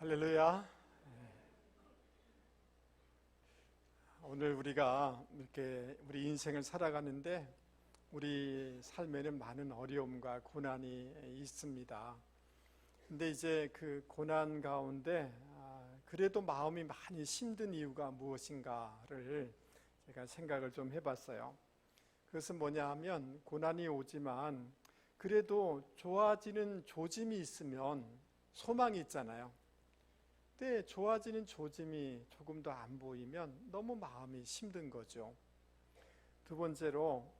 할렐루야. 오늘 우리가 이렇게 우리 인생을 살아가는데 우리 삶에는 많은 어려움과 고난이 있습니다. 근데 이제 그 고난 가운데 그래도 마음이 많이 힘든 이유가 무엇인가를 제가 생각을 좀 해봤어요. 그것은 뭐냐 하면 고난이 오지만 그래도 좋아지는 조짐이 있으면 소망이 있잖아요. 그때 좋아지는 조짐이 조금 더 안 보이면 너무 마음이 힘든 거죠. 두 번째로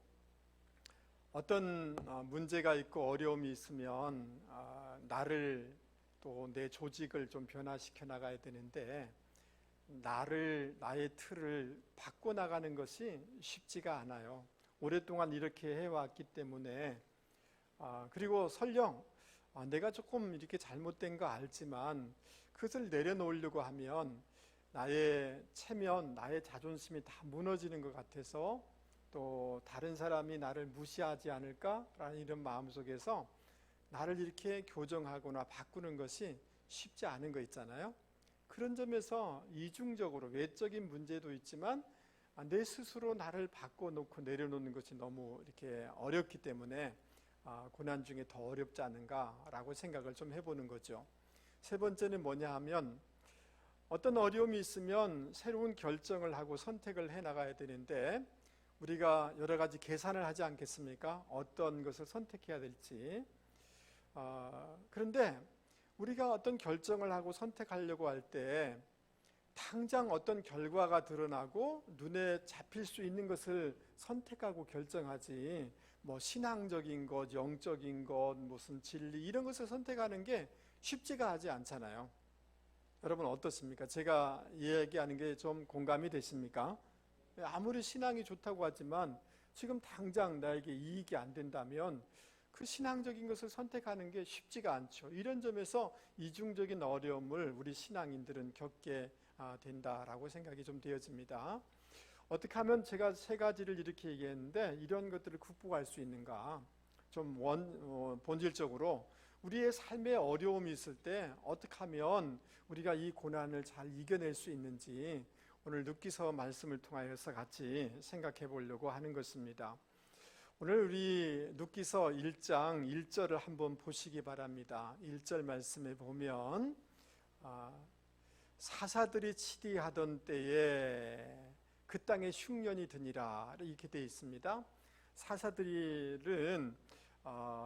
어떤 문제가 있고 어려움이 있으면 나를 또 내 조직을 좀 변화시켜 나가야 되는데 나의 틀을 바꿔 나가는 것이 쉽지가 않아요. 오랫동안 이렇게 해왔기 때문에 그리고 설령 내가 조금 이렇게 잘못된 거 알지만 그것을 내려놓으려고 하면 나의 체면, 나의 자존심이 다 무너지는 것 같아서 또 다른 사람이 나를 무시하지 않을까라는 이런 마음속에서 나를 이렇게 교정하거나 바꾸는 것이 쉽지 않은 거 있잖아요. 그런 점에서 이중적으로 외적인 문제도 있지만 내 스스로 나를 바꿔놓고 내려놓는 것이 너무 이렇게 어렵기 때문에 고난 중에 더 어렵지 않은가라고 생각을 좀 해보는 거죠. 세 번째는 뭐냐 하면 어떤 어려움이 있으면 새로운 결정을 하고 선택을 해 나가야 되는데 우리가 여러 가지 계산을 하지 않겠습니까? 어떤 것을 선택해야 될지. 그런데 우리가 어떤 결정을 하고 선택하려고 할 때 당장 어떤 결과가 드러나고 눈에 잡힐 수 있는 것을 선택하고 결정하지 뭐 신앙적인 것, 영적인 것, 무슨 진리 이런 것을 선택하는 게 쉽지가 하지 않잖아요. 여러분 어떻습니까? 제가 얘기하는 게 좀 공감이 되십니까? 아무리 신앙이 좋다고 하지만 지금 당장 나에게 이익이 안 된다면 그 신앙적인 것을 선택하는 게 쉽지가 않죠. 이런 점에서 이중적인 어려움을 우리 신앙인들은 겪게 된다라고 생각이 좀 되어집니다. 어떻게 하면 제가 세 가지를 이렇게 얘기했는데 이런 것들을 극복할 수 있는가? 좀 본질적으로 우리의 삶에 어려움이 있을 때 어떻게 하면 우리가 이 고난을 잘 이겨낼 수 있는지 오늘 눕기서 말씀을 통하여서 같이 생각해 보려고 하는 것입니다. 오늘 우리 눕기서 1장 1절을 한번 보시기 바랍니다. 1절 말씀에 보면 사사들이 치리하던 때에 그 땅에 흉년이 드니라 이렇게 되어 있습니다. 사사들은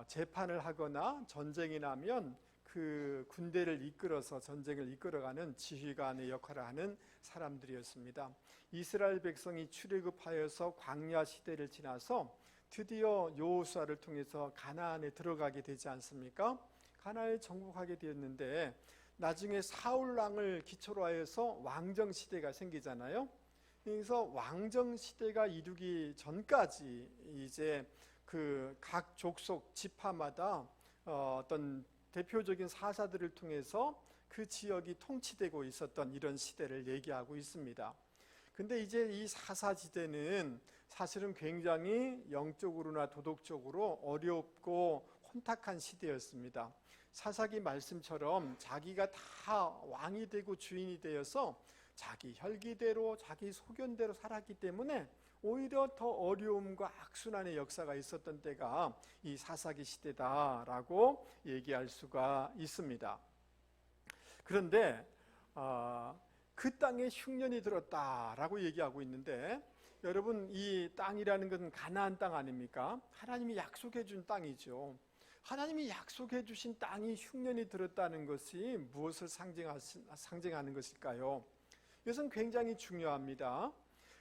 재판을 하거나 전쟁이 나면 그 군대를 이끌어서 전쟁을 이끌어가는 지휘관의 역할을 하는 사람들이었습니다. 이스라엘 백성이 출애굽하여서 광야 시대를 지나서 드디어 여호수아를 통해서 가나안에 들어가게 되지 않습니까? 가나안을 정복하게 되었는데 나중에 사울 왕을 기초로 하여서 왕정 시대가 생기잖아요. 그래서 왕정 시대가 이루기 전까지 이제 그 각 족속 지파마다 어떤 대표적인 사사들을 통해서 그 지역이 통치되고 있었던 이런 시대를 얘기하고 있습니다. 근데 이제 이 사사지대는 사실은 굉장히 영적으로나 도덕적으로 어렵고 혼탁한 시대였습니다. 사사기 말씀처럼 자기가 다 왕이 되고 주인이 되어서 자기 혈기대로 자기 소견대로 살았기 때문에 오히려 더 어려움과 악순환의 역사가 있었던 때가 이 사사기 시대다라고 얘기할 수가 있습니다. 그런데 그 땅에 흉년이 들었다라고 얘기하고 있는데 여러분 이 땅이라는 것은 가나안 땅 아닙니까? 하나님이 약속해 준 땅이죠. 하나님이 약속해 주신 땅이 흉년이 들었다는 것이 무엇을 상징하는 것일까요? 이것은 굉장히 중요합니다.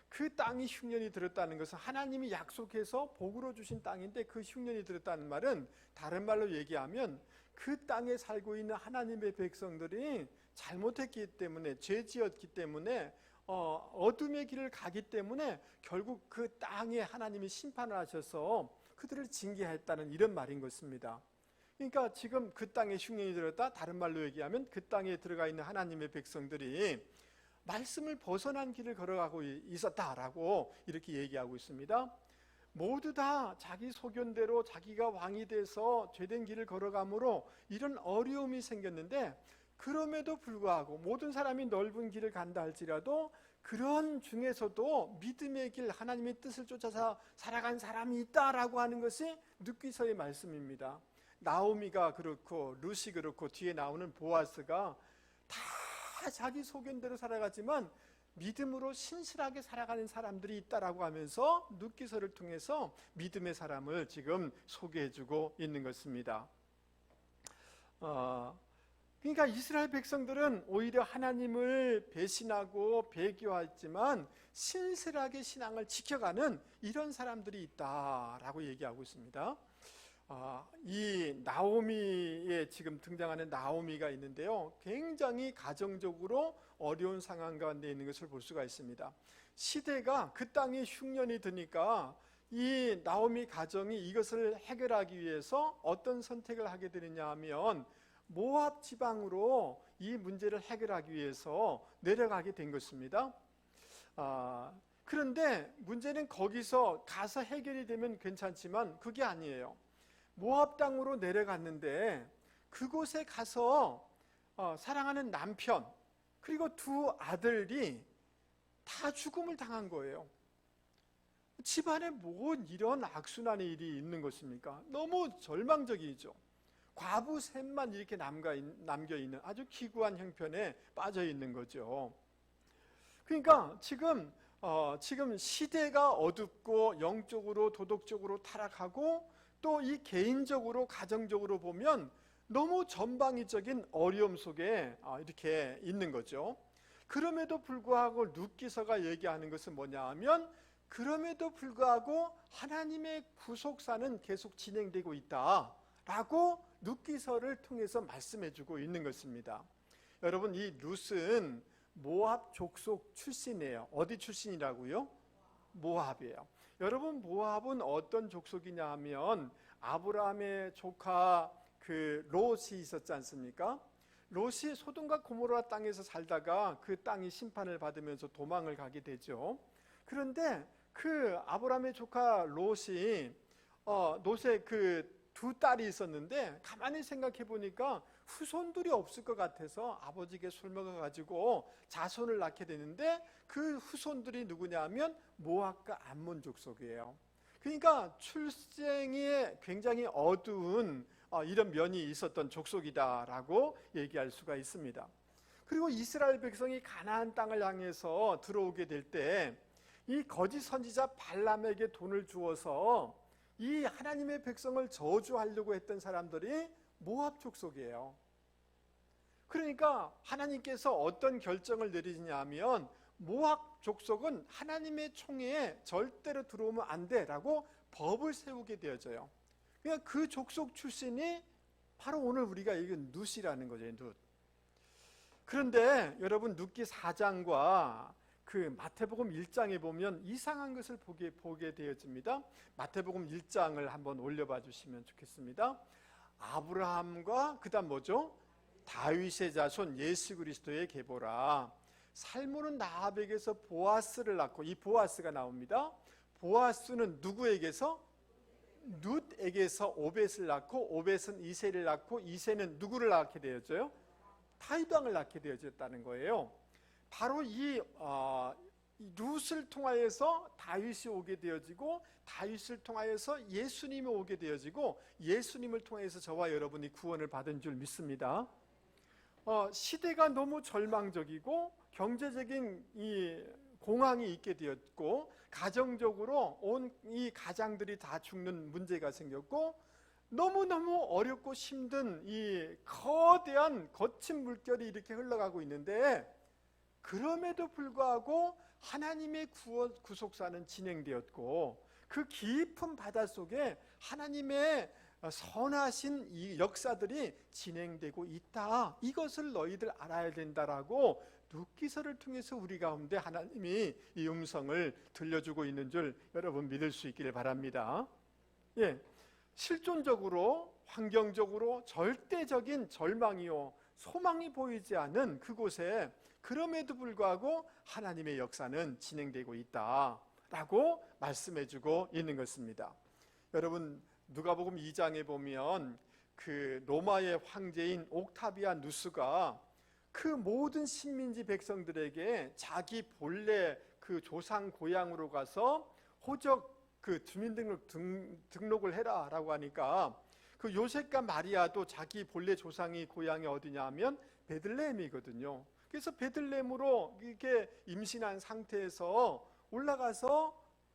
그 땅이 흉년이 들었다는 것은 하나님이 약속해서 복으로 주신 땅인데 그 흉년이 들었다는 말은 다른 말로 얘기하면 그 땅에 살고 있는 하나님의 백성들이 잘못했기 때문에 죄지었기 때문에 어둠의 길을 가기 때문에 결국 그 땅에 하나님이 심판을 하셔서 그들을 징계했다는 이런 말인 것입니다. 그러니까 지금 그 땅에 흉년이 들었다, 다른 말로 얘기하면 그 땅에 들어가 있는 하나님의 백성들이 말씀을 벗어난 길을 걸어가고 있었다라고 이렇게 얘기하고 있습니다. 모두 다 자기 소견대로 자기가 왕이 돼서 죄된 길을 걸어가므로 이런 어려움이 생겼는데 그럼에도 불구하고 모든 사람이 넓은 길을 간다 할지라도 그런 중에서도 믿음의 길, 하나님의 뜻을 쫓아서 살아간 사람이 있다라고 하는 것이 룻기서의 말씀입니다. 나오미가 그렇고 룻이 그렇고 뒤에 나오는 보아스가 다 자기 소견대로 살아가지만 믿음으로 신실하게 살아가는 사람들이 있다라고 하면서 룻기서를 통해서 믿음의 사람을 지금 소개해주고 있는 것입니다. 그러니까 이스라엘 백성들은 오히려 하나님을 배신하고 배교했지만 신실하게 신앙을 지켜가는 이런 사람들이 있다라고 얘기하고 있습니다. 이 나오미에 지금 등장하는 나오미가 있는데요, 굉장히 가정적으로 어려운 상황 가운데 있는 것을 볼 수가 있습니다. 시대가 그 땅에 흉년이 드니까 이 나오미 가정이 이것을 해결하기 위해서 어떤 선택을 하게 되느냐 하면 모압 지방으로 이 문제를 해결하기 위해서 내려가게 된 것입니다. 그런데 문제는 거기서 가서 해결이 되면 괜찮지만 그게 아니에요. 모압 땅으로 내려갔는데 그곳에 가서 사랑하는 남편 그리고 두 아들이 다 죽음을 당한 거예요. 집안에 뭔 이런 악순환의 일이 있는 것입니까? 너무 절망적이죠. 과부 셋만 이렇게 남겨있는 아주 기구한 형편에 빠져 있는 거죠. 그러니까 지금 시대가 어둡고 영적으로 도덕적으로 타락하고 또 이 개인적으로 가정적으로 보면 너무 전방위적인 어려움 속에 이렇게 있는 거죠. 그럼에도 불구하고 룻기서가 얘기하는 것은 뭐냐 하면 그럼에도 불구하고 하나님의 구속사는 계속 진행되고 있다라고 룻기서를 통해서 말씀해주고 있는 것입니다. 여러분, 이 룻은 모압 족속 출신이에요. 어디 출신이라고요? 모압이에요. 여러분, 모압은 어떤 족속이냐 하면 아브라함의 조카 그 롯이 있었지 않습니까? 롯이 소돔과 고모라 땅에서 살다가 그 땅이 심판을 받으면서 도망을 가게 되죠. 그런데 그 아브라함의 조카 롯의 그 두 딸이 있었는데 가만히 생각해 보니까 후손들이 없을 것 같아서 아버지에게 술 먹어가지고 자손을 낳게 되는데 그 후손들이 누구냐면 모압과 암몬 족속이에요. 그러니까 출생에 굉장히 어두운 이런 면이 있었던 족속이다라고 얘기할 수가 있습니다. 그리고 이스라엘 백성이 가나안 땅을 향해서 들어오게 될 때 이 거짓 선지자 발람에게 돈을 주어서 이 하나님의 백성을 저주하려고 했던 사람들이 모압 족속이에요. 그러니까 하나님께서 어떤 결정을 내리냐면 모압 족속은 하나님의 총회에 절대로 들어오면 안 돼라고 법을 세우게 되어져요. 그러니까 그 족속 출신이 바로 오늘 우리가 읽은 룻이라는 거죠. 룻. 그런데 여러분, 룻기 4장과 그 마태복음 1장에 보면 이상한 것을 보게 되어집니다. 마태복음 1장을 한번 올려봐 주시면 좋겠습니다. 아브라함과 그다음 뭐죠? 다윗의 자손 예수 그리스도의 계보라. 살모는 라합에게서 보아스를 낳고, 이 보아스가 나옵니다. 보아스는 누구에게서? 룻에게서 오벳을 낳고, 오벳은 이새를 낳고, 이새는 누구를 낳게 되어져요? 다윗 왕을 낳게 되어졌다는 거예요. 바로 이 룻을 통하여서 다윗이 오게 되어지고, 다윗을 통하여서 예수님이 오게 되어지고, 예수님을 통해서 저와 여러분이 구원을 받은 줄 믿습니다. 시대가 너무 절망적이고 경제적인 이 공황이 있게 되었고, 가정적으로 온 이 가장들이 다 죽는 문제가 생겼고, 너무너무 어렵고 힘든 이 거대한 거친 물결이 이렇게 흘러가고 있는데, 그럼에도 불구하고 하나님의 구속사는 진행되었고, 그 깊은 바다 속에 하나님의 선하신 이 역사들이 진행되고 있다. 이것을 너희들 알아야 된다라고 룻기서를 통해서 우리 가운데 하나님이 이 음성을 들려주고 있는 줄 여러분 믿을 수 있기를 바랍니다. 실존적으로, 환경적으로 절대적인 절망이요 소망이 보이지 않는 그곳에 그럼에도 불구하고 하나님의 역사는 진행되고 있다라고 말씀해주고 있는 것입니다. 여러분, 누가복음 2장에 보면 그 로마의 황제인 옥타비아누스가 그 모든 식민지 백성들에게 자기 본래 그 조상 고향으로 가서 호적 그 등록을 해라라고 하니까 그 요셉과 마리아도 자기 본래 조상이 고향이 어디냐 하면 베들레헴이거든요. 그래서 베들레헴으로 이렇게 임신한 상태에서 올라가서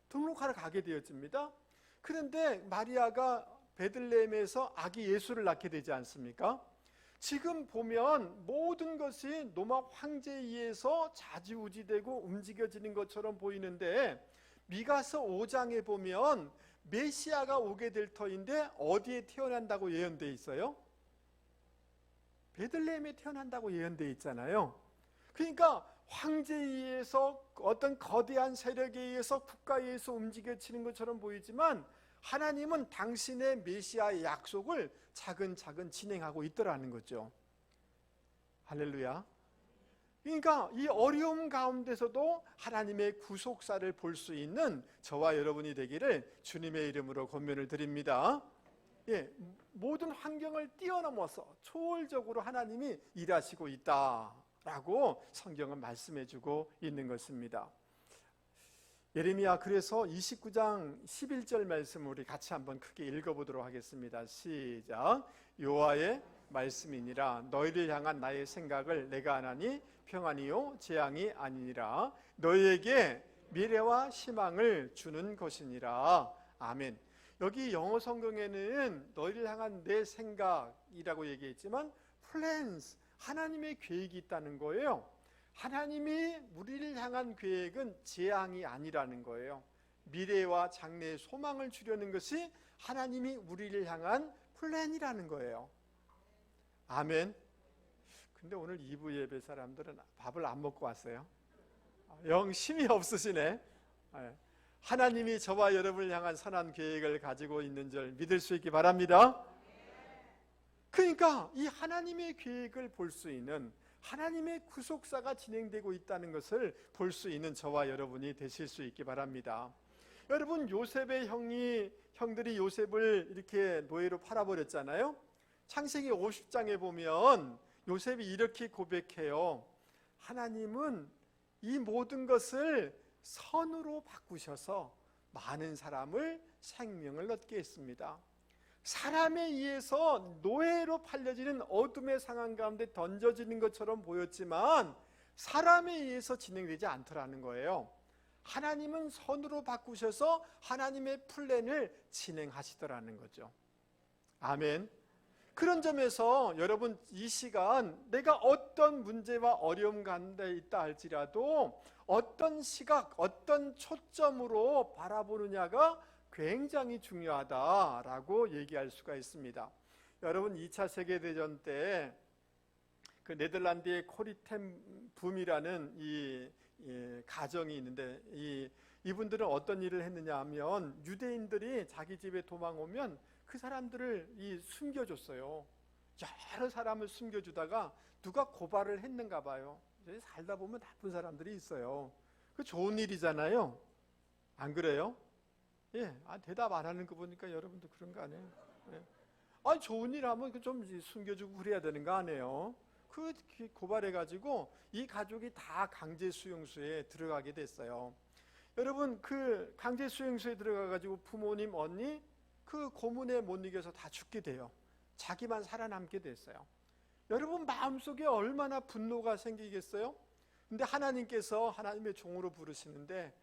등록하러 가게 되어집니다. 그런데 마리아가 베들레헴에서 아기 예수를 낳게 되지 않습니까? 지금 보면 모든 것이 로마 황제에 의해서 좌지우지되고 움직여지는 것처럼 보이는데 미가서 5장에 보면 메시아가 오게 될 터인데 어디에 태어난다고 예언되어 있어요? 베들레헴에 태어난다고 예언되어 있잖아요. 그러니까 황제에 의해서 어떤 거대한 세력에 의해서 국가에 의해서 움직여지는 것처럼 보이지만 하나님은 당신의 메시아의 약속을 차근차근 진행하고 있더라는 거죠. 할렐루야. 그러니까 이 어려움 가운데서도 하나님의 구속사를 볼 수 있는 저와 여러분이 되기를 주님의 이름으로 권면을 드립니다. 예, 모든 환경을 뛰어넘어서 초월적으로 하나님이 일하시고 있다라고 성경은 말씀해주고 있는 것입니다. 예레미야 그래서 29장 11절 말씀을 우리 같이 한번 크게 읽어보도록 하겠습니다. 시작. 여호와의 말씀이니라 너희를 향한 나의 생각을 내가 아나니 평안이요 재앙이 아니니라 너희에게 미래와 희망을 주는 것이니라. 아멘. 여기 영어 성경에는 너희를 향한 내 생각이라고 얘기했지만 plans, 하나님의 계획이 있다는 거예요. 하나님이 우리를 향한 계획은 재앙이 아니라는 거예요. 미래와 장래의 소망을 주려는 것이 하나님이 우리를 향한 플랜이라는 거예요. 아멘. 근데 오늘 2부 예배 사람들은 밥을 안 먹고 왔어요. 영 힘이 없으시네. 하나님이 저와 여러분을 향한 선한 계획을 가지고 있는 줄 믿을 수 있기 바랍니다. 그러니까 이 하나님의 계획을 볼 수 있는, 하나님의 구속사가 진행되고 있다는 것을 볼 수 있는 저와 여러분이 되실 수 있기 바랍니다. 여러분, 요셉의 형들이 요셉을 이렇게 노예로 팔아버렸잖아요. 창세기 50장에 보면 요셉이 이렇게 고백해요. 하나님은 이 모든 것을 선으로 바꾸셔서 많은 사람을 생명을 얻게 했습니다. 사람에 의해서 노예로 팔려지는 어둠의 상황 가운데 던져지는 것처럼 보였지만 사람에 의해서 진행되지 않더라는 거예요. 하나님은 선으로 바꾸셔서 하나님의 플랜을 진행하시더라는 거죠. 아멘. 그런 점에서 여러분, 이 시간 내가 어떤 문제와 어려움 가운데 있다 할지라도 어떤 시각, 어떤 초점으로 바라보느냐가 굉장히 중요하다라고 얘기할 수가 있습니다. 여러분, 2차 세계대전 때 그 네덜란드의 코리템 붐이라는 이 가정이 있는데 이분들은 어떤 일을 했느냐 하면 유대인들이 자기 집에 도망 오면 그 사람들을 숨겨줬어요. 여러 사람을 숨겨주다가 누가 고발을 했는가 봐요. 살다 보면 나쁜 사람들이 있어요. 그 좋은 일이잖아요. 안 그래요? 예, 대답 안 하는 거 보니까 여러분도 그런 거 아니에요? 예. 좋은 일 하면 좀 숨겨주고 그래야 되는 거 아니에요? 그 고발해가지고 이 가족이 다 강제 수용소에 들어가게 됐어요. 여러분, 그 강제 수용소에 들어가가지고 부모님, 언니 그 고문에 못 이겨서 다 죽게 돼요. 자기만 살아남게 됐어요. 여러분, 마음속에 얼마나 분노가 생기겠어요? 근데 하나님께서 하나님의 종으로 부르시는데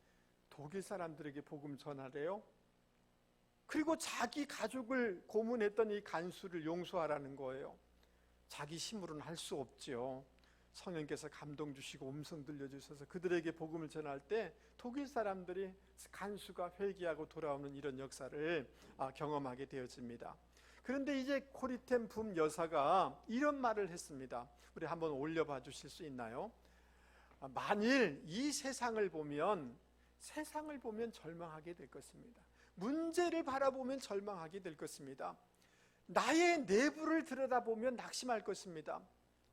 독일 사람들에게 복음 전하래요. 그리고 자기 가족을 고문했던 이 간수를 용서하라는 거예요. 자기 힘으로는 할 수 없죠. 성령께서 감동 주시고 음성 들려주셔서 그들에게 복음을 전할 때 독일 사람들이 간수가 회개하고 돌아오는 이런 역사를 경험하게 되어집니다. 그런데 이제 코리템 붐 여사가 이런 말을 했습니다. 우리 한번 올려봐 주실 수 있나요? 만일 이 세상을 보면 절망하게 될 것입니다. 문제를 바라보면 절망하게 될 것입니다. 나의 내부를 들여다보면 낙심할 것입니다.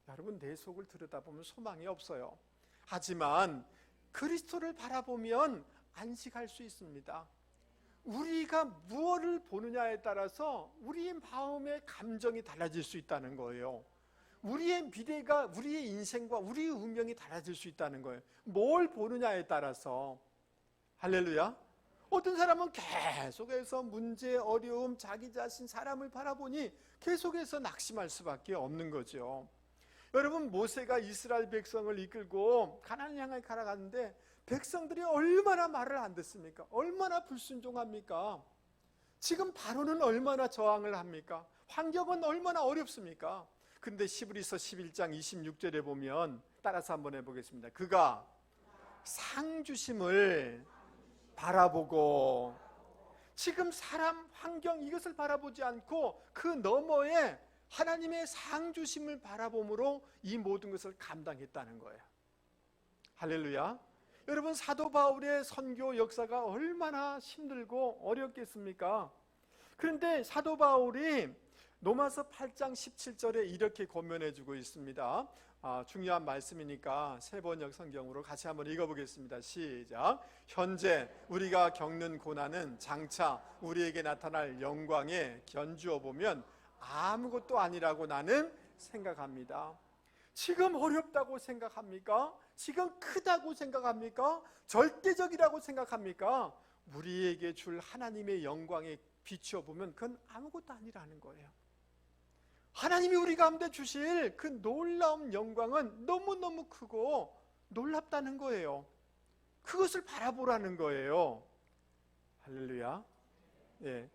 여러분, 내 속을 들여다보면 소망이 없어요. 하지만 그리스도를 바라보면 안식할 수 있습니다. 우리가 무엇을 보느냐에 따라서 우리 마음의 감정이 달라질 수 있다는 거예요. 우리의 미래가, 우리의 인생과 우리의 운명이 달라질 수 있다는 거예요. 뭘 보느냐에 따라서. 할렐루야. 어떤 사람은 계속해서 문제, 어려움, 자기 자신, 사람을 바라보니 계속해서 낙심할 수밖에 없는 거죠. 여러분, 모세가 이스라엘 백성을 이끌고 가나안 향해 가라가는데 백성들이 얼마나 말을 안 듣습니까? 얼마나 불순종합니까? 지금 바로는 얼마나 저항을 합니까? 환경은 얼마나 어렵습니까? 그런데 히브리서 11장 26절에 보면 따라서 한번 해보겠습니다. 그가 상 주심을 바라보고, 지금 사람, 환경 이것을 바라보지 않고 그 너머에 하나님의 상 주심을 바라봄으로 이 모든 것을 감당했다는 거예요. 할렐루야. 여러분, 사도 바울의 선교 역사가 얼마나 힘들고 어렵겠습니까? 그런데 사도 바울이 로마서 8장 17절에 이렇게 권면해 주고 있습니다. 중요한 말씀이니까 새 번역 성경으로 같이 한번 읽어보겠습니다. 시작. 현재 우리가 겪는 고난은 장차 우리에게 나타날 영광에 견주어 보면 아무것도 아니라고 나는 생각합니다. 지금 어렵다고 생각합니까? 지금 크다고 생각합니까? 절대적이라고 생각합니까? 우리에게 줄 하나님의 영광에 비추어 보면 그건 아무것도 아니라는 거예요. 하나님이 우리 가운데 주실 그 놀라운 영광은 너무너무 크고 놀랍다는 거예요. 그것을 바라보라는 거예요. 할렐루야. 예.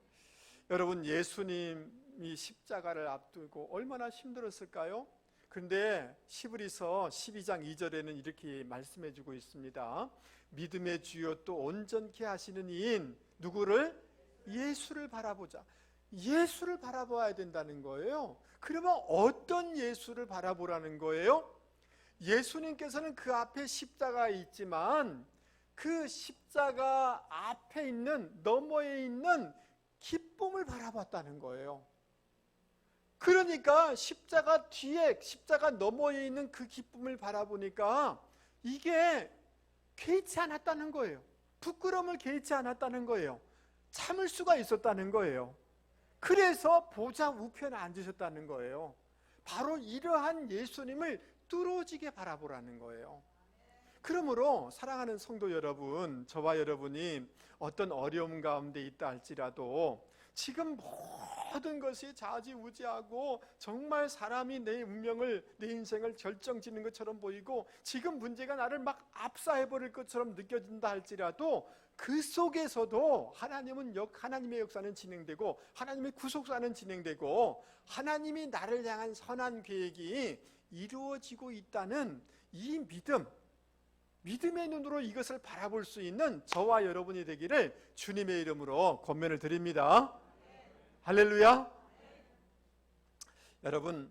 여러분, 예수님이 십자가를 앞두고 얼마나 힘들었을까요? 그런데 히브리서 12장 2절에는 이렇게 말씀해 주고 있습니다. 믿음의 주요 또 온전케 하시는 이인 누구를? 예수를 바라보자. 예수를 바라봐야 된다는 거예요. 그러면 어떤 예수를 바라보라는 거예요? 예수님께서는 그 앞에 십자가 있지만 그 십자가 앞에 있는, 너머에 있는 기쁨을 바라봤다는 거예요. 그러니까 십자가 뒤에, 십자가 너머에 있는 그 기쁨을 바라보니까 이게 개의치 않았다는 거예요. 부끄러움을 개의치 않았다는 거예요. 참을 수가 있었다는 거예요. 그래서 보좌 우편에 앉으셨다는 거예요. 바로 이러한 예수님을 뚫어지게 바라보라는 거예요. 그러므로 사랑하는 성도 여러분, 저와 여러분이 어떤 어려움 가운데 있다 할지라도 지금 모든 것이 좌지우지하고 정말 사람이 내 운명을, 내 인생을 결정짓는 것처럼 보이고 지금 문제가 나를 막 압사해버릴 것처럼 느껴진다 할지라도 그 속에서도 하나님의 역사는 진행되고 하나님의 구속사는 진행되고 하나님이 나를 향한 선한 계획이 이루어지고 있다는 이 믿음의 눈으로 이것을 바라볼 수 있는 저와 여러분이 되기를 주님의 이름으로 권면을 드립니다. 할렐루야. 여러분,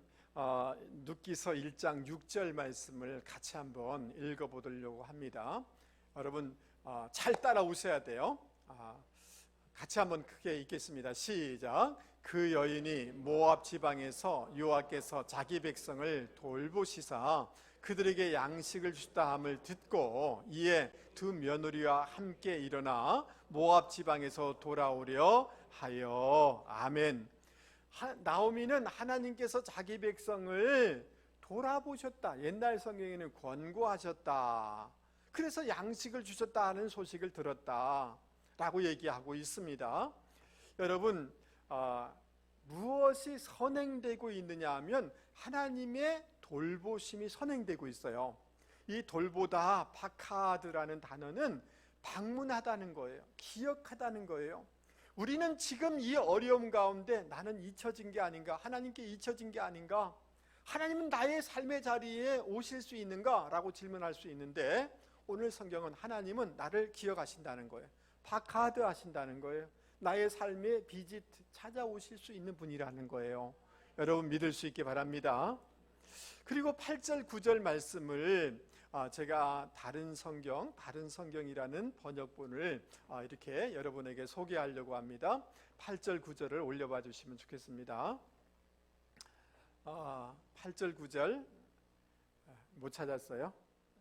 눕기서 1장 6절 말씀을 같이 한번 읽어보려고 합니다. 여러분, 잘 따라오셔야 돼요. 같이 한번 크게 읽겠습니다. 시작. 그 여인이 모압 지방에서 여호와께서 자기 백성을 돌보시사 그들에게 양식을 주셨다 함을 듣고 이에 두 며느리와 함께 일어나 모압 지방에서 돌아오려 하여. 아멘. 나오미는 하나님께서 자기 백성을 돌아보셨다, 옛날 성경에는 권고하셨다, 그래서 양식을 주셨다 하는 소식을 들었다 라고 얘기하고 있습니다. 여러분, 무엇이 선행되고 있느냐 하면 하나님의 돌보심이 선행되고 있어요. 이 돌보다, 파카드라는 단어는 방문하다는 거예요. 기억하다는 거예요. 우리는 지금 이 어려움 가운데 나는 잊혀진 게 아닌가, 하나님께 잊혀진 게 아닌가, 하나님은 나의 삶의 자리에 오실 수 있는가 라고 질문할 수 있는데, 오늘 성경은 하나님은 나를 기억하신다는 거예요. 파카드 하신다는 거예요. 나의 삶에 비짓 찾아오실 수 있는 분이라는 거예요. 여러분, 믿을 수 있게 바랍니다. 그리고 8절 9절 말씀을 제가 다른 성경이라는 번역본을 이렇게 여러분에게 소개하려고 합니다. 8절 9절을 올려봐 주시면 좋겠습니다. 8절 9절 못 찾았어요?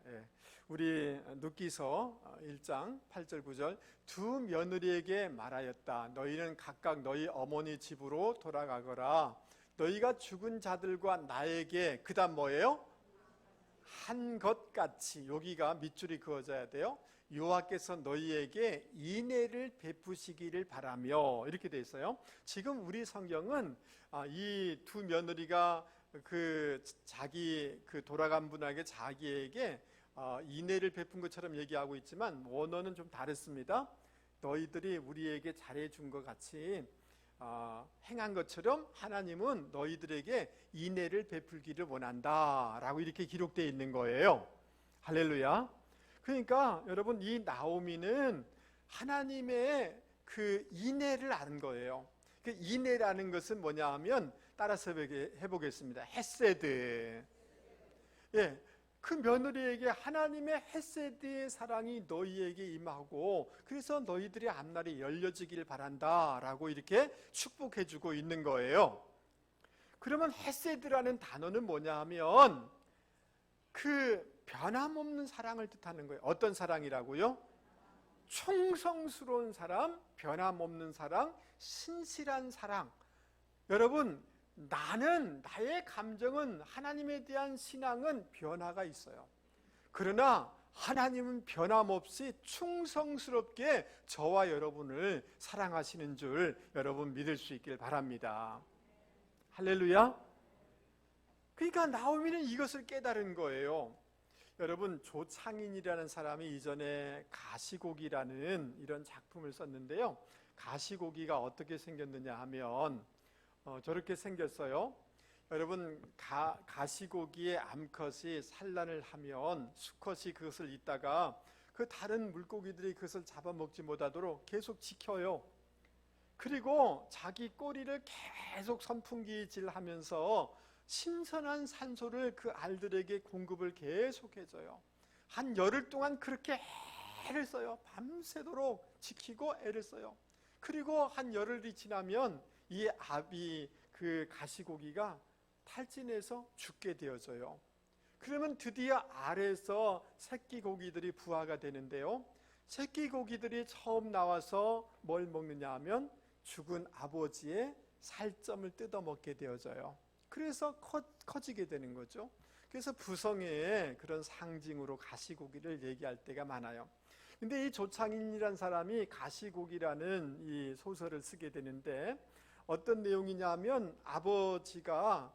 예. 우리 눕기서 1장 8절 9절 두 며느리에게 말하였다. 너희는 각각 너희 어머니 집으로 돌아가거라. 너희가 죽은 자들과 나에게 그다음 뭐예요? 한 것 같이, 여기가 밑줄이 그어져야 돼요. 여호와께서 너희에게 인애를 베푸시기를 바라며, 이렇게 돼 있어요. 지금 우리 성경은 이 두 며느리가 자기 돌아간 분에게 자기에게 인애를 베푼 것처럼 얘기하고 있지만 원어는 좀 다르습니다. 너희들이 우리에게 잘해준 것 같이 행한 것처럼 하나님은 너희들에게 인애를 베풀기를 원한다 라고 이렇게 기록되어 있는 거예요. 할렐루야. 그러니까 여러분, 이 나오미는 하나님의 그 인애를 아는 거예요. 그 인애라는 것은 뭐냐 하면, 따라서 해보겠습니다. 헤세드. 예, 그 며느리에게 하나님의 헤세드의 사랑이 너희에게 임하고, 그래서 너희들의 앞날이 열려지길 바란다 라고 이렇게 축복해주고 있는 거예요. 그러면 헤세드라는 단어는 뭐냐 하면 그 변함없는 사랑을 뜻하는 거예요. 어떤 사랑이라고요? 충성스러운 사랑, 변함없는 사랑, 신실한 사랑. 여러분, 나의 감정은, 하나님에 대한 신앙은 변화가 있어요. 그러나 하나님은 변함없이 충성스럽게 저와 여러분을 사랑하시는 줄 여러분 믿을 수 있길 바랍니다. 할렐루야. 그러니까 나오미는 이것을 깨달은 거예요. 여러분, 조창인이라는 사람이 이전에 가시고기라는 이런 작품을 썼는데요. 가시고기가 어떻게 생겼느냐 하면 저렇게 생겼어요. 여러분, 가시고기의 암컷이 산란을 하면 수컷이 그것을 잊다가 그 다른 물고기들이 그것을 잡아먹지 못하도록 계속 지켜요. 그리고 자기 꼬리를 계속 선풍기질하면서 신선한 산소를 그 알들에게 공급을 계속 해줘요. 한 열흘 동안 그렇게 애를 써요. 밤새도록 지키고 애를 써요. 그리고 한 열흘이 지나면 이 그 가시고기가 탈진해서 죽게 되어져요. 그러면 드디어 알에서 새끼 고기들이 부화가 되는데요. 새끼 고기들이 처음 나와서 뭘 먹느냐 하면 죽은 아버지의 살점을 뜯어먹게 되어져요. 그래서 커지게 되는 거죠. 그래서 부성애의 그런 상징으로 가시고기를 얘기할 때가 많아요. 근데 이 조창인이라는 사람이 가시고기라는 이 소설을 쓰게 되는데 어떤 내용이냐면, 아버지가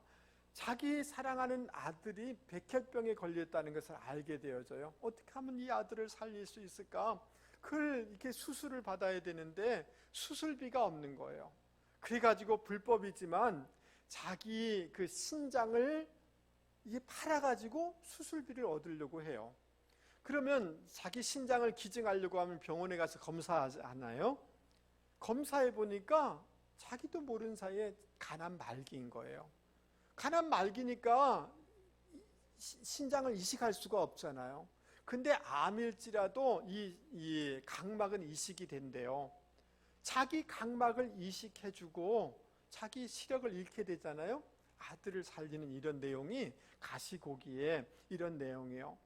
자기 사랑하는 아들이 백혈병에 걸렸다는 것을 알게 되어져요. 어떻게 하면 이 아들을 살릴 수 있을까? 그걸 이렇게 수술을 받아야 되는데 수술비가 없는 거예요. 그래가지고 불법이지만 자기 그 신장을 이게 팔아가지고 수술비를 얻으려고 해요. 그러면 자기 신장을 기증하려고 하면 병원에 가서 검사하지 않아요? 검사해 보니까 자기도 모르는 사이에 간암 말기인 거예요. 간암 말기니까 신장을 이식할 수가 없잖아요. 근데 암일지라도 이 각막은 이식이 된대요. 자기 각막을 이식해주고 자기 시력을 잃게 되잖아요. 아들을 살리는 이런 내용이 가시고기에 이런 내용이에요.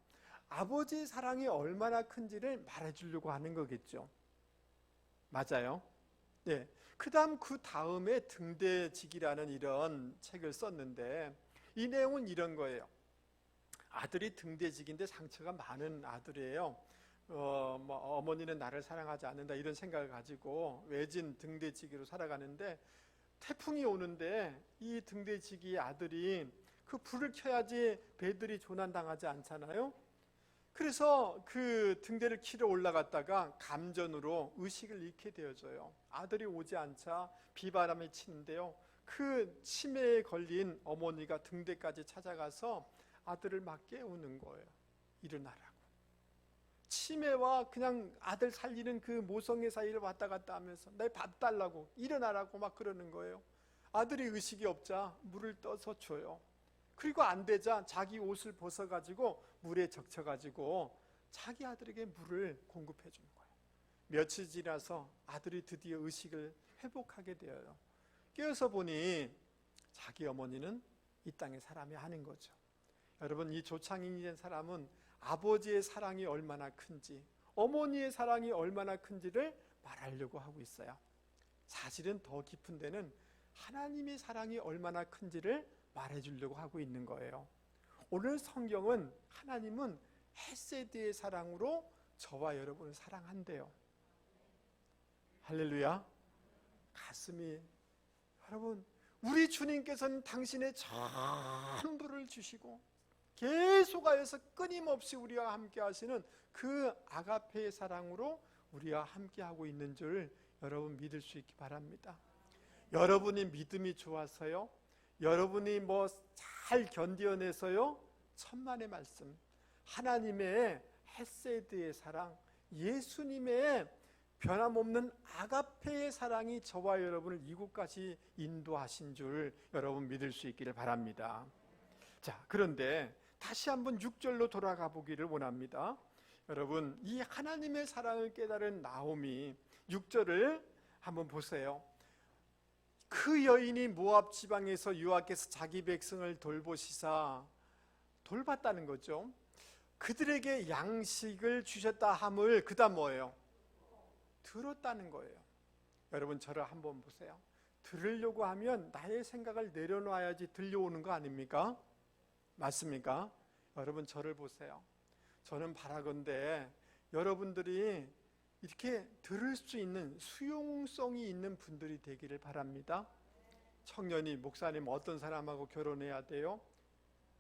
아버지의 사랑이 얼마나 큰지를 말해주려고 하는 거겠죠. 맞아요. 네. 그 다음에 등대직이라는 이런 책을 썼는데 이 내용은 이런 거예요. 아들이 등대직인데 상처가 많은 아들이에요. 어머니는 나를 사랑하지 않는다 이런 생각을 가지고 외진 등대지기로 살아가는데 태풍이 오는데 이 등대지기의 아들이 그 불을 켜야지 배들이 조난당하지 않잖아요. 그래서 그 등대를 키러 올라갔다가 감전으로 의식을 잃게 되어져요. 아들이 오지 않자 비바람이 치는데요. 그 치매에 걸린 어머니가 등대까지 찾아가서 아들을 막 깨우는 거예요. 일어나라고. 치매와 그냥 아들 살리는 그 모성애 사이를 왔다 갔다 하면서 내 밥 달라고, 일어나라고 막 그러는 거예요. 아들이 의식이 없자 물을 떠서 줘요. 그리고 안 되자 자기 옷을 벗어가지고 물에 적셔가지고 자기 아들에게 물을 공급해 주는 거예요. 며칠 지나서 아들이 드디어 의식을 회복하게 되어요. 깨어서 보니 자기 어머니는 이 땅의 사람이 아닌 거죠. 여러분, 이 조창인이 된 사람은 아버지의 사랑이 얼마나 큰지, 어머니의 사랑이 얼마나 큰지를 말하려고 하고 있어요. 사실은 더 깊은 데는 하나님의 사랑이 얼마나 큰지를 말해주려고 하고 있는 거예요. 오늘 성경은 하나님은 헤세드의 사랑으로 저와 여러분을 사랑한대요. 할렐루야. 가슴이, 여러분, 우리 주님께서는 당신의 전부를 주시고 계속하여서 끊임없이 우리와 함께 하시는 그 아가페의 사랑으로 우리와 함께 하고 있는 줄 여러분 믿을 수 있기 바랍니다. 여러분이 믿음이 좋아서요, 여러분이 잘 견뎌내서요, 천만의 말씀, 하나님의 헤세드의 사랑, 예수님의 변함없는 아가페의 사랑이 저와 여러분을 이곳까지 인도하신 줄 여러분 믿을 수 있기를 바랍니다. 자, 그런데 다시 한번 6절로 돌아가 보기를 원합니다. 여러분, 이 하나님의 사랑을 깨달은 나오미 6절을 한번 보세요. 그 여인이 모압 지방에서 여호와께서 자기 백성을 돌보시사, 돌봤다는 거죠. 그들에게 양식을 주셨다 함을 그 다음 뭐예요? 들었다는 거예요. 여러분, 저를 한번 보세요. 들으려고 하면 나의 생각을 내려놔야지 들려오는 거 아닙니까? 맞습니까? 여러분, 저를 보세요. 저는 바라건대 여러분들이 이렇게 들을 수 있는 수용성이 있는 분들이 되기를 바랍니다. 청년이, 목사님 어떤 사람하고 결혼해야 돼요?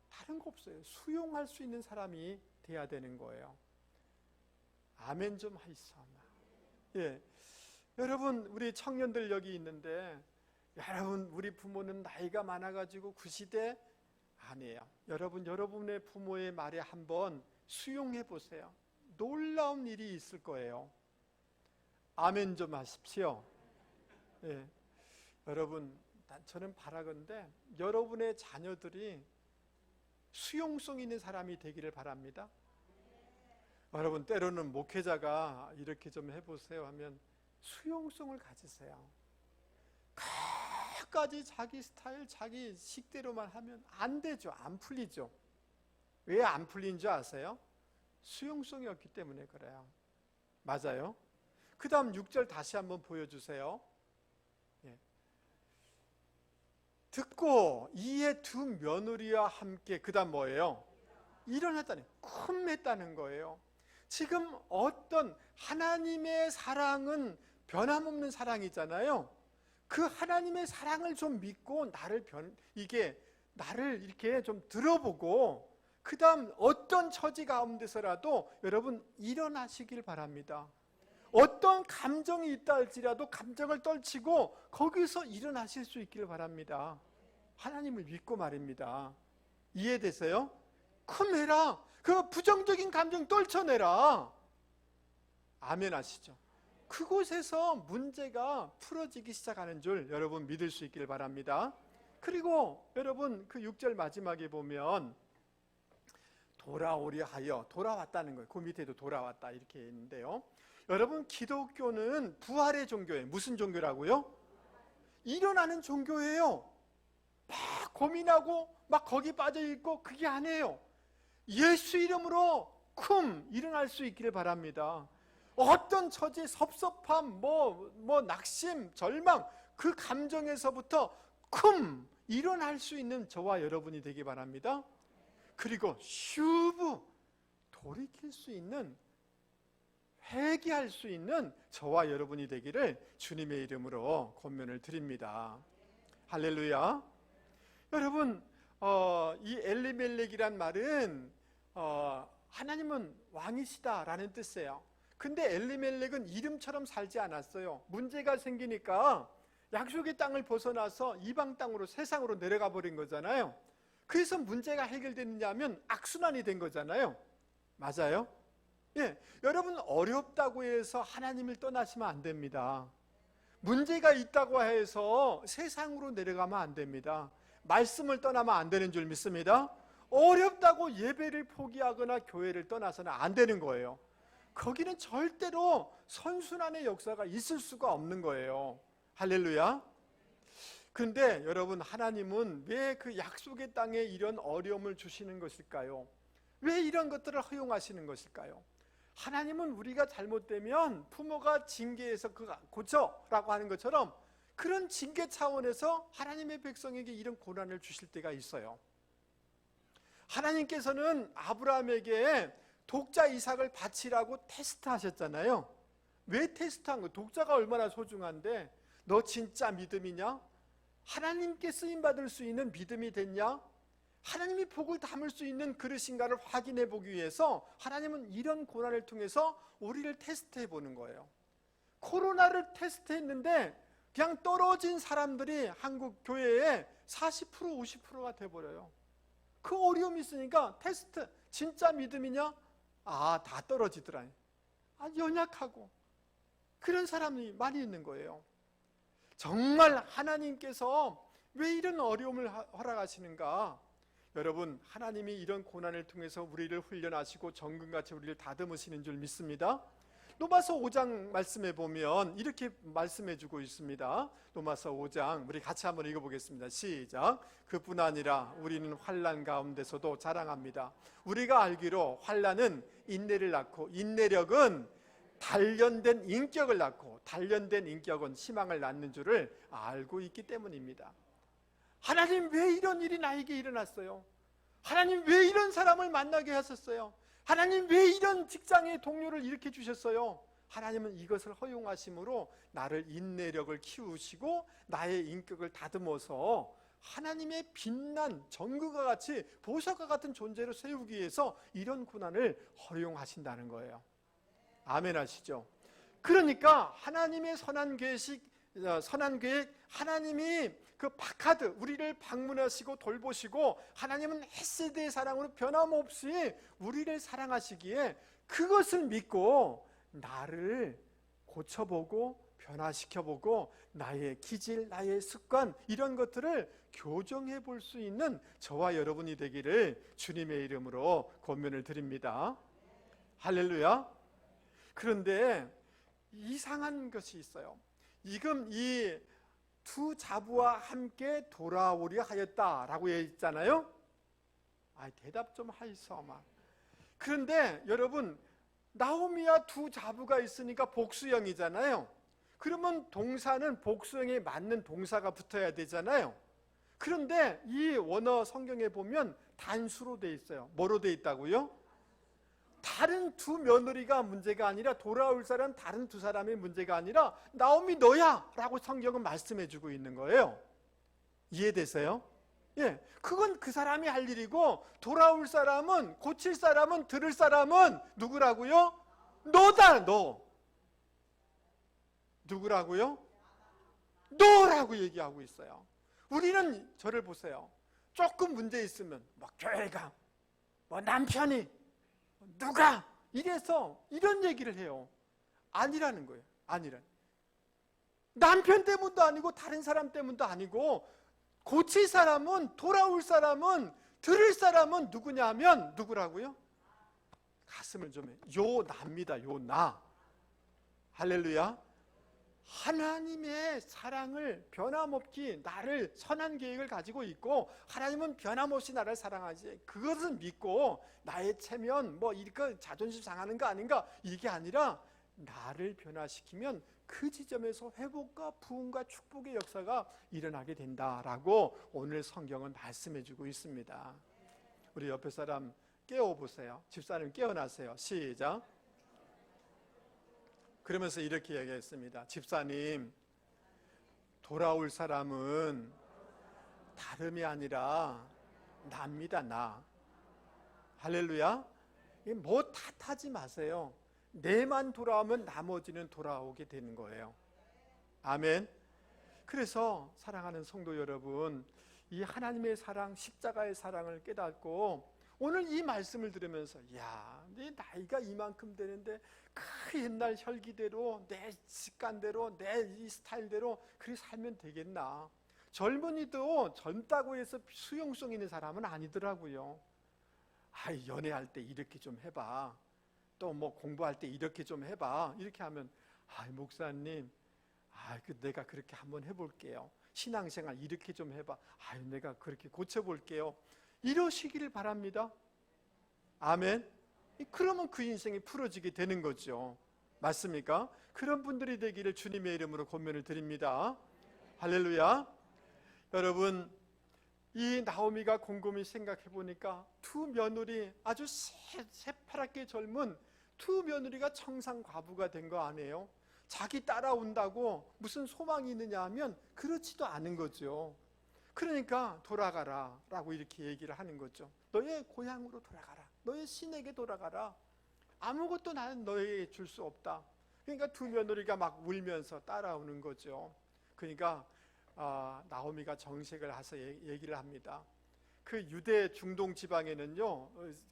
다른 거 없어요. 수용할 수 있는 사람이 돼야 되는 거예요. 아멘 좀 하이소. 예, 여러분, 우리 청년들 여기 있는데, 여러분, 우리 부모는 나이가 많아가지고 그 시대 아니에요. 여러분, 여러분의 부모의 말에 한번 수용해 보세요. 놀라운 일이 있을 거예요. 아멘 좀 하십시오. 예, 여러분, 저는 바라건대 여러분의 자녀들이 수용성 있는 사람이 되기를 바랍니다. 여러분, 때로는 목회자가 이렇게 좀 해보세요 하면 수용성을 가지세요. 끝까지 자기 스타일, 자기 식대로만 하면 안 되죠. 안 풀리죠. 왜 안 풀린 줄 아세요? 수용성이 없기 때문에 그래요. 맞아요? 그 다음 6절 다시 한번 보여주세요. 예. 듣고 이에 두 며느리와 함께, 그 다음 뭐예요? 일어났다는, 쿰했다는 거예요. 지금 어떤 하나님의 사랑은 변함없는 사랑이잖아요. 그 하나님의 사랑을 좀 믿고 나를 이렇게 좀 들어보고, 그 다음 어떤 처지 가운데서라도 여러분 일어나시길 바랍니다. 어떤 감정이 있다 할지라도 감정을 떨치고 거기서 일어나실 수 있기를 바랍니다. 하나님을 믿고 말입니다. 이해되세요? 쿰해라. 그 부정적인 감정 떨쳐내라. 아멘 하시죠? 그곳에서 문제가 풀어지기 시작하는 줄 여러분 믿을 수 있기를 바랍니다. 그리고 여러분, 그 6절 마지막에 보면 돌아오려 하여, 돌아왔다는 거예요. 그 밑에도 돌아왔다 이렇게 있는데요. 여러분, 기독교는 부활의 종교예요. 무슨 종교라고요? 일어나는 종교예요. 막 고민하고 막 거기 빠져있고 그게 아니에요. 예수 이름으로 일어날 수 있기를 바랍니다. 어떤 처지, 섭섭함, 낙심, 절망, 그 감정에서부터 일어날 수 있는 저와 여러분이 되기 바랍니다. 그리고 돌이킬 수 있는, 회개할 수 있는 저와 여러분이 되기를 주님의 이름으로 권면을 드립니다. 할렐루야. 여러분, 이 엘리멜렉이란 말은 하나님은 왕이시다라는 뜻이에요. 근데 엘리멜렉은 이름처럼 살지 않았어요. 문제가 생기니까 약속의 땅을 벗어나서 이방 땅으로, 세상으로 내려가 버린 거잖아요. 그래서 문제가 해결됐느냐 하면 악순환이 된 거잖아요. 맞아요? 예, 여러분, 어렵다고 해서 하나님을 떠나시면 안 됩니다. 문제가 있다고 해서 세상으로 내려가면 안 됩니다. 말씀을 떠나면 안 되는 줄 믿습니다. 어렵다고 예배를 포기하거나 교회를 떠나서는 안 되는 거예요. 거기는 절대로 선순환의 역사가 있을 수가 없는 거예요. 할렐루야. 그런데 여러분, 하나님은 왜 그 약속의 땅에 이런 어려움을 주시는 것일까요? 왜 이런 것들을 허용하시는 것일까요? 하나님은 우리가 잘못되면 부모가 징계해서 그거 고쳐라고 하는 것처럼 그런 징계 차원에서 하나님의 백성에게 이런 고난을 주실 때가 있어요. 하나님께서는 아브라함에게 독자 이삭을 바치라고 테스트하셨잖아요. 왜 테스트한 거예요? 독자가 얼마나 소중한데 너 진짜 믿음이냐? 하나님께 쓰임받을 수 있는 믿음이 됐냐? 하나님이 복을 담을 수 있는 그릇인가를 확인해 보기 위해서 하나님은 이런 고난을 통해서 우리를 테스트해 보는 거예요. 코로나를 테스트했는데 그냥 떨어진 사람들이 한국 교회에 40% 50%가 돼버려요. 그 어려움이 있으니까 테스트, 진짜 믿음이냐? 다 떨어지더라. 연약하고 그런 사람이 많이 있는 거예요. 정말 하나님께서 왜 이런 어려움을 허락하시는가? 여러분, 하나님이 이런 고난을 통해서 우리를 훈련하시고 정금같이 우리를 다듬으시는 줄 믿습니다. 로마서 5장 말씀해 보면 이렇게 말씀해 주고 있습니다. 로마서 5장 우리 같이 한번 읽어보겠습니다. 시작. 그뿐 아니라 우리는 환난 가운데서도 자랑합니다. 우리가 알기로 환난은 인내를 낳고 인내력은 단련된 인격을 낳고 단련된 인격은 희망을 낳는 줄을 알고 있기 때문입니다. 하나님 왜 이런 일이 나에게 일어났어요? 하나님 왜 이런 사람을 만나게 하셨어요? 하나님 왜 이런 직장의 동료를 이렇게 주셨어요? 하나님은 이것을 허용하심으로 나를 인내력을 키우시고 나의 인격을 다듬어서 하나님의 빛난 전구가 같이 보석과 같은 존재로 세우기 위해서 이런 고난을 허용하신다는 거예요. 아멘 하시죠? 그러니까 하나님의 선한 계획, 하나님이 그 파카드, 우리를 방문하시고 돌보시고 하나님은 헤세드의 사랑으로 변함없이 우리를 사랑하시기에 그것을 믿고 나를 고쳐보고 변화시켜보고 나의 기질, 나의 습관 이런 것들을 교정해 볼 수 있는 저와 여러분이 되기를 주님의 이름으로 권면을 드립니다. 할렐루야. 그런데 이상한 것이 있어요. 지금 이 두 자부와 함께 돌아오려 하였다라고 했잖아요. 대답 좀 하이소마. 그런데 여러분, 나오미와 두 자부가 있으니까 복수형이잖아요. 그러면 동사는 복수형에 맞는 동사가 붙어야 되잖아요. 그런데 이 원어 성경에 보면 단수로 돼 있어요. 뭐로 돼 있다고요? 다른 두 며느리가 문제가 아니라 돌아올 사람 다른 두 사람의 문제가 아니라 나오미 너야 라고 성경은 말씀해 주고 있는 거예요. 이해되세요? 예, 그건 그 사람이 할 일이고 돌아올 사람은, 고칠 사람은, 들을 사람은 누구라고요? 너다. 너. 누구라고요? 너라고 얘기하고 있어요. 우리는 저를 보세요. 조금 문제 있으면 교회가 남편이 누가 이래서 이런 얘기를 해요. 아니라는 거예요. 남편 때문도 아니고 다른 사람 때문도 아니고 고칠 사람은, 돌아올 사람은, 들을 사람은 누구냐면 누구라고요? 가슴을 좀 해. 나입니다. 나. 할렐루야. 하나님의 사랑을 변함없이 나를 선한 계획을 가지고 있고 하나님은 변함없이 나를 사랑하지. 그것을 믿고 나의 체면 이거 자존심 상하는 거 아닌가 이게 아니라 나를 변화시키면 그 지점에서 회복과 부흥과 축복의 역사가 일어나게 된다라고 오늘 성경은 말씀해 주고 있습니다. 우리 옆에 사람 깨워보세요. 집사님 깨어나세요. 시작. 그러면서 이렇게 얘기했습니다. 집사님, 돌아올 사람은 다름이 아니라 나입니다. 나. 할렐루야. 탓하지 마세요. 내만 돌아오면 나머지는 돌아오게 되는 거예요. 아멘. 그래서 사랑하는 성도 여러분, 이 하나님의 사랑, 십자가의 사랑을 깨닫고 오늘 이 말씀을 들으면서 내 나이가 이만큼 되는데 그 옛날 혈기대로 내 습관대로 내 이 스타일대로 그렇게 살면 되겠나. 젊은이도 젊다고 해서 수용성 있는 사람은 아니더라고요. 연애할 때 이렇게 좀 해봐. 또 공부할 때 이렇게 좀 해봐. 이렇게 하면 목사님 내가 그렇게 한번 해볼게요. 신앙생활 이렇게 좀 해봐. 내가 그렇게 고쳐볼게요. 이러시기를 바랍니다. 아멘. 그러면 그 인생이 풀어지게 되는 거죠. 맞습니까? 그런 분들이 되기를 주님의 이름으로 권면을 드립니다. 할렐루야. 여러분, 이 나오미가 곰곰이 생각해 보니까 두 며느리, 아주 새파랗게 젊은 두 며느리가 청산과부가 된 거 아니에요? 자기 따라온다고 무슨 소망이 있느냐 하면 그렇지도 않은 거죠. 그러니까 돌아가라 라고 이렇게 얘기를 하는 거죠. 너의 고향으로 돌아가라. 너의 신에게 돌아가라. 아무것도 나는 너에게 줄 수 없다. 그러니까 두 며느리가 막 울면서 따라오는 거죠. 그러니까 나오미가 정색을 해서 얘기를 합니다. 그 유대 중동 지방에는요,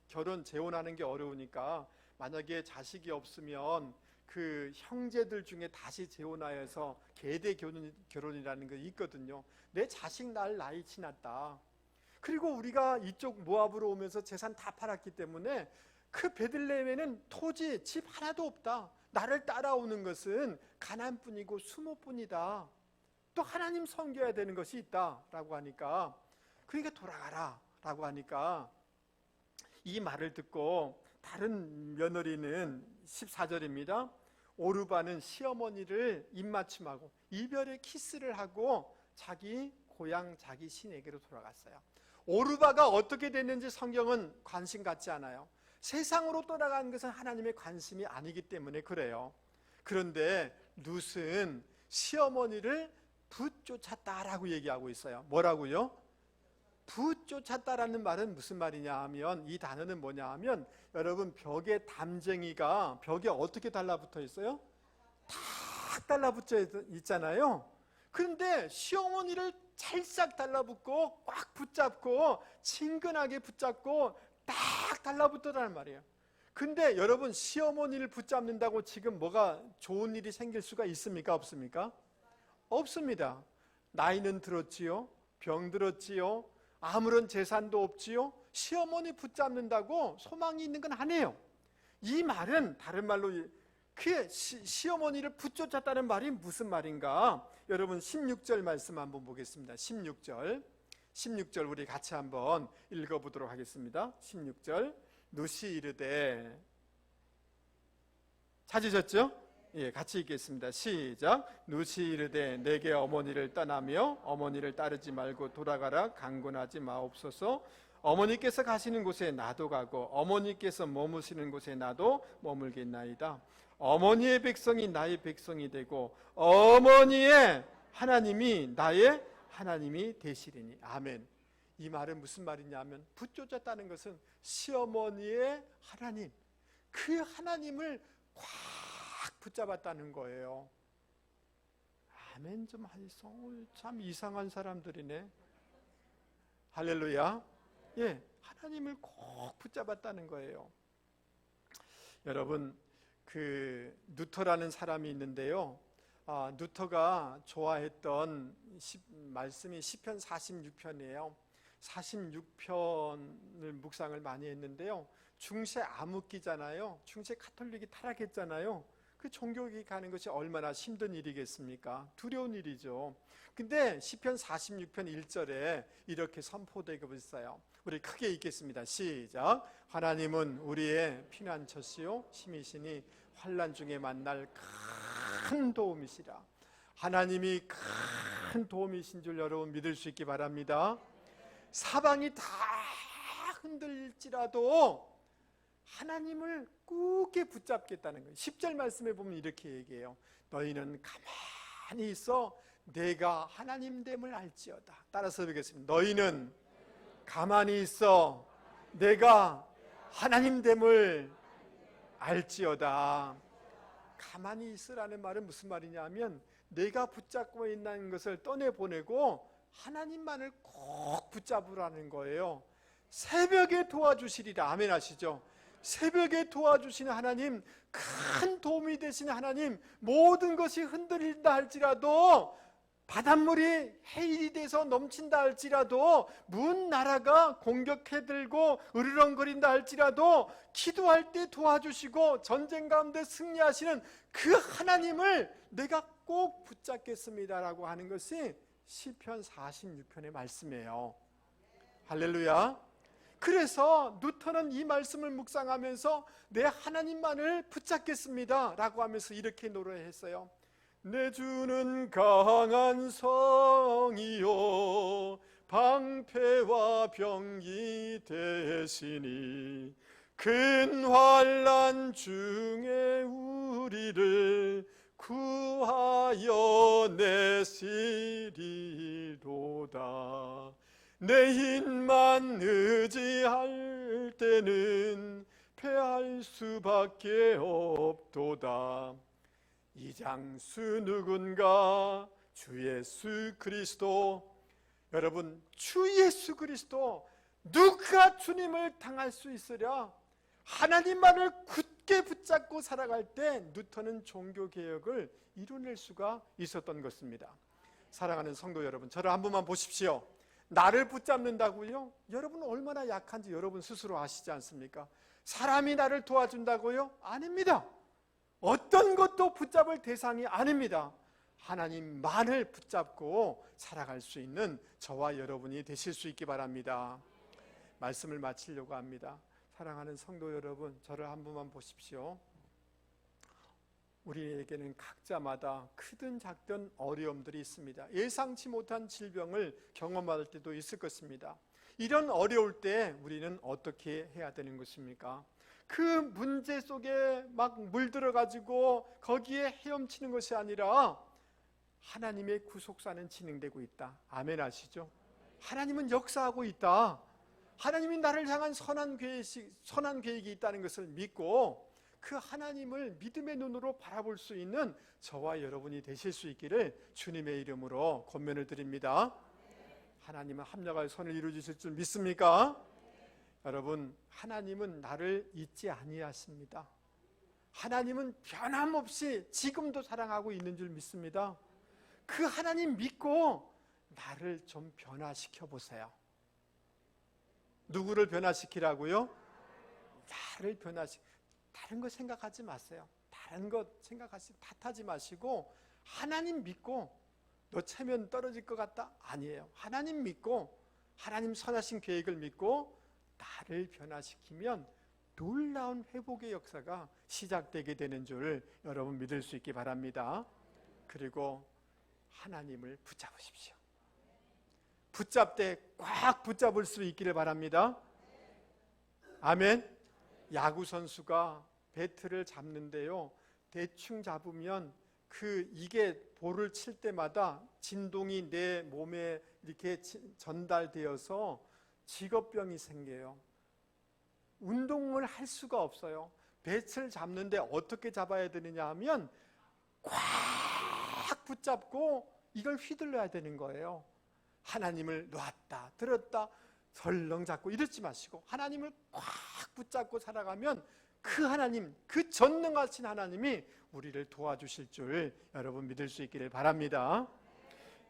결혼 재혼하는 게 어려우니까 만약에 자식이 없으면 그 형제들 중에 다시 재혼하여서 계대 결혼이라는 게 있거든요. 내 자식 낳을 나이 지났다. 그리고 우리가 이쪽 모압으로 오면서 재산 다 팔았기 때문에 그 베들레헴에는 토지, 집 하나도 없다. 나를 따라오는 것은 가난뿐이고 수모뿐이다. 또 하나님 섬겨야 되는 것이 있다라고 하니까, 그러니까 돌아가라 라고 하니까 이 말을 듣고 다른 며느리는 14절입니다. 오르바는 시어머니를 입맞춤하고 이별의 키스를 하고 자기 고향 자기 신에게로 돌아갔어요. 오르바가 어떻게 됐는지 성경은 관심 갖지 않아요. 세상으로 떠나가는 것은 하나님의 관심이 아니기 때문에 그래요. 그런데 룻은 시어머니를 붙쫓았다라고 얘기하고 있어요. 뭐라고요? 붙쫓았다라는 말은 무슨 말이냐 하면, 이 단어는 뭐냐 하면, 여러분 벽에 담쟁이가 벽에 어떻게 달라붙어 있어요? 탁 달라붙어 있잖아요. 그런데 시어머니를 찰싹 달라붙고 꽉 붙잡고 친근하게 붙잡고 딱 달라붙더라는 말이에요. 근데 여러분, 시어머니를 붙잡는다고 지금 뭐가 좋은 일이 생길 수가 있습니까? 없습니까? 없습니다. 나이는 들었지요, 병들었지요, 아무런 재산도 없지요. 시어머니 붙잡는다고 소망이 있는 건 아니에요. 이 말은 다른 말로 그 시어머니를 붙쫓았다는 말이 무슨 말인가? 여러분 16절 말씀 한번 보겠습니다. 16절 우리 같이 한번 읽어보도록 하겠습니다. 16절. 룻이 이르되, 찾으셨죠? 예, 같이 읽겠습니다. 시작. 룻이 이르되 내게 어머니를 떠나며 어머니를 따르지 말고 돌아가라. 강권하지 마옵소서. 어머니께서 가시는 곳에 나도 가고 어머니께서 머무시는 곳에 나도 머물겠나이다. 어머니의 백성이 나의 백성이 되고 어머니의 하나님이 나의 하나님이 되시리니. 아멘. 이 말은 무슨 말이냐면, 붙쫓았다는 것은 시어머니의 하나님, 그 하나님을 꽉 붙잡았다는 거예요. 아멘 좀 하이소. 참 이상한 사람들이네. 할렐루야. 예, 하나님을 꼭 붙잡았다는 거예요. 여러분, 그 누터라는 사람이 있는데요. 누터가 좋아했던 말씀이 시편 46편이에요. 46편을 묵상을 많이 했는데요. 중세 암흑기잖아요. 중세 가톨릭이 타락했잖아요. 그 종교기 가는 것이 얼마나 힘든 일이겠습니까? 두려운 일이죠. 근데 시편 46편 1절에 이렇게 선포되고 있어요. 우리 크게 읽겠습니다. 시작. 하나님은 우리의 피난처시요 힘이시니 환난 중에 만날 큰 도움이시라. 하나님이 큰 도움이신 줄 여러분 믿을 수 있기 바랍니다. 사방이 다 흔들릴지라도 하나님을 굳게 붙잡겠다는 거예요. 10절 말씀에 보면 이렇게 얘기해요. 너희는 가만히 있어 내가 하나님됨을 알지어다. 따라서 보겠습니다. 너희는 가만히 있어 내가 하나님됨을 알지어다. 가만히 있으라는 말은 무슨 말이냐면, 내가 붙잡고 있는 것을 떠내보내고 하나님만을 꼭 붙잡으라는 거예요. 새벽에 도와주시리라. 아멘 하시죠? 새벽에 도와주시는 하나님, 큰 도움이 되시는 하나님, 모든 것이 흔들린다 할지라도, 바닷물이 해일이 돼서 넘친다 할지라도, 문 나라가 공격해들고 으르렁거린다 할지라도 기도할 때 도와주시고 전쟁 가운데 승리하시는 그 하나님을 내가 꼭 붙잡겠습니다라고 하는 것이 시편 46편의 말씀이에요. 할렐루야. 그래서 누터는 이 말씀을 묵상하면서 내 하나님만을 붙잡겠습니다 라고 하면서 이렇게 노래했어요. 내 주는 강한 성이요 방패와 병기 되시니 큰 환난 중에 우리를 구하여 내시리로다. 내 힘만 의지할 때는 패할 수밖에 없도다. 이 장수 누군가? 주 예수 그리스도. 여러분, 주 예수 그리스도, 누가 주님을 당할 수 있으랴? 하나님만을 굳게 붙잡고 살아갈 때 뉴턴은 종교개혁을 이뤄낼 수가 있었던 것입니다. 사랑하는 성도 여러분, 저를 한 번만 보십시오. 나를 붙잡는다고요? 여러분 얼마나 약한지 여러분 스스로 아시지 않습니까? 사람이 나를 도와준다고요? 아닙니다. 어떤 것도 붙잡을 대상이 아닙니다. 하나님만을 붙잡고 살아갈 수 있는 저와 여러분이 되실 수 있기 바랍니다. 말씀을 마치려고 합니다. 사랑하는 성도 여러분, 저를 한 번만 보십시오. 우리에게는 각자마다 크든 작든 어려움들이 있습니다. 예상치 못한 질병을 경험할 때도 있을 것입니다. 이런 어려울 때 우리는 어떻게 해야 되는 것입니까? 그 문제 속에 막 물들어가지고 거기에 헤엄치는 것이 아니라 하나님의 구속사는 진행되고 있다. 아멘 하시죠? 하나님은 역사하고 있다. 하나님이 나를 향한 선한 계획이 있다는 것을 믿고 그 하나님을 믿음의 눈으로 바라볼 수 있는 저와 여러분이 되실 수 있기를 주님의 이름으로 권면을 드립니다. 하나님은 합력하여 선을 이루어주실 줄 믿습니까? 여러분, 하나님은 나를 잊지 아니하십니다. 하나님은 변함없이 지금도 사랑하고 있는 줄 믿습니다. 그 하나님 믿고 나를 좀 변화시켜 보세요. 누구를 변화시키라고요? 나를 다른 거 생각하지 마세요. 다른 것 탓하지 마시고 하나님 믿고 너 체면 떨어질 것 같다? 아니에요. 하나님 믿고 하나님 선하신 계획을 믿고 나를 변화시키면 놀라운 회복의 역사가 시작되게 되는 줄 여러분 믿을 수 있기 바랍니다. 그리고 하나님을 붙잡으십시오. 붙잡되 꽉 붙잡을 수 있기를 바랍니다. 아멘. 야구 선수가 배트를 잡는데요, 대충 잡으면 이게 볼을 칠 때마다 진동이 내 몸에 이렇게 전달되어서 직업병이 생겨요. 운동을 할 수가 없어요. 배트를 잡는데 어떻게 잡아야 되느냐 하면 꽉 붙잡고 이걸 휘둘러야 되는 거예요. 하나님을 놨다 들었다 설렁 잡고 이러지 마시고 하나님을 꽉 붙잡고 살아가면 그 하나님, 그 전능하신 하나님이 우리를 도와주실 줄 여러분 믿을 수 있기를 바랍니다.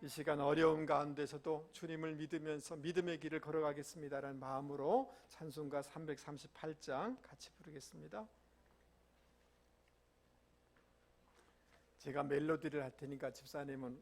이 시간 어려움 가운데서도 주님을 믿으면서 믿음의 길을 걸어가겠습니다라는 마음으로 찬송가 338장 같이 부르겠습니다. 제가 멜로디를 할 테니까 집사님은